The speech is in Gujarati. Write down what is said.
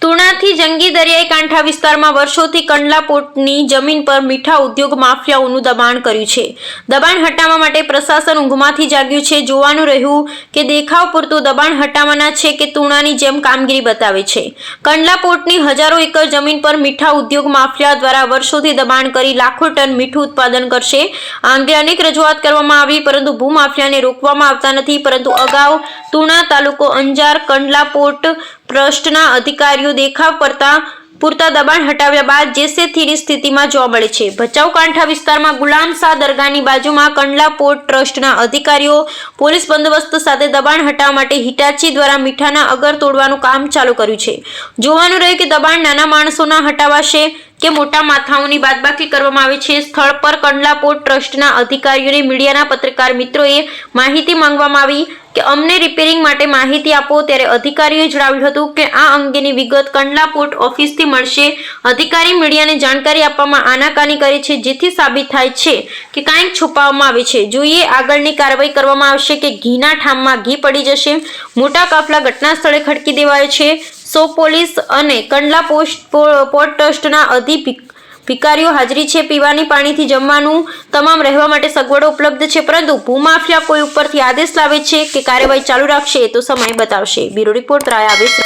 તુણાથી જંગી દરિયાઈ કાંઠા વિસ્તારમાં વર્ષોથી કંડલા પોર્ટની જમીન પર મીઠા ઉદ્યોગ માફિયાઓનું દબાણ કર્યું છે. દબાણ હટાવવા માટે પ્રશાસન ઊંઘમાંથી જાગ્યું છે. જોવાનું રહ્યું કે દેખાવ પૂરતું દબાણ હટાવવાના છે કે તુણાની જેમ કામગીરી બતાવે છે. કંડલા પોર્ટની હજારો એકર જમીન પર મીઠા ઉદ્યોગ માફિયા દ્વારા વર્ષોથી દબાણ કરી લાખો ટન મીઠું ઉત્પાદન કરશે. આ અંગે અનેક રજૂઆત કરવામાં આવી, પરંતુ ભૂમાફિયાને રોકવામાં આવતા નથી. પરંતુ અગાઉ તુણા તાલુકો અંજાર કંડલા પોર્ટ ટ્રસ્ટના અધિકારીઓ દેખાવ પૂરતા દબાણ હટાવ્યા બાદ જેસેથીની સ્થિતિમાં જોવા મળે છે. ભચાઉ કાંઠા વિસ્તારમાં ગુલામ શાહ દરગાહની બાજુમાં કંડલા પોર્ટ ટ્રસ્ટના અધિકારીઓ પોલીસ બંદોબસ્ત સાથે દબાણ હટાવવા માટે હિટાચી દ્વારા મીઠાના અગર તોડવાનું કામ ચાલુ કર્યું છે. જોવાનું રહ્યું કે દબાણ નાના માણસોના હટાવાશે કે મોટા માથાઓની બાદબાકી કરવામાં આવે છે. સ્થળ પર કંડલા પોર્ટ ટ્રસ્ટના અધિકારીઓને મીડિયાના પત્રકાર મિત્રોએ માહિતી માંગવામાં આવી કે અમને રિપેરિંગ માટે માહિતી આપો, ત્યારે અધિકારીઓએ જણાવ્યું હતું કે આ અંગેની વિગત કંડલા પોર્ટ ઓફિસથી મળશે. અધિકારી મીડિયાને જાણકારી આપવામાં આનાકાની કરે છે, જેથી સાબિત થાય છે કે કંઈક છુપાવવામાં આવે છે. જોઈએ આગળની કાર્યવાહી કરવામાં આવશે કે ઘીના ઠામમાં ઘી પડી જશે. મોટા કાફલા ઘટના સ્થળે ખડકી દેવાયો છે. પોલીસ અને કંડલા પોર્ટ ટ્રસ્ટના અધિકારીઓ હાજરી છે. પીવાની પાણીથી જમવાનું તમામ રહેવા માટે સગવડો ઉપલબ્ધ છે, પરંતુ ભૂમાફિયા કોઈ ઉપરથી આદેશ લાવે છે કે કાર્યવાહી ચાલુ રાખશે તો સમય બતાવશે. બ્યુરો રિપોર્ટ રાયા આવેશ.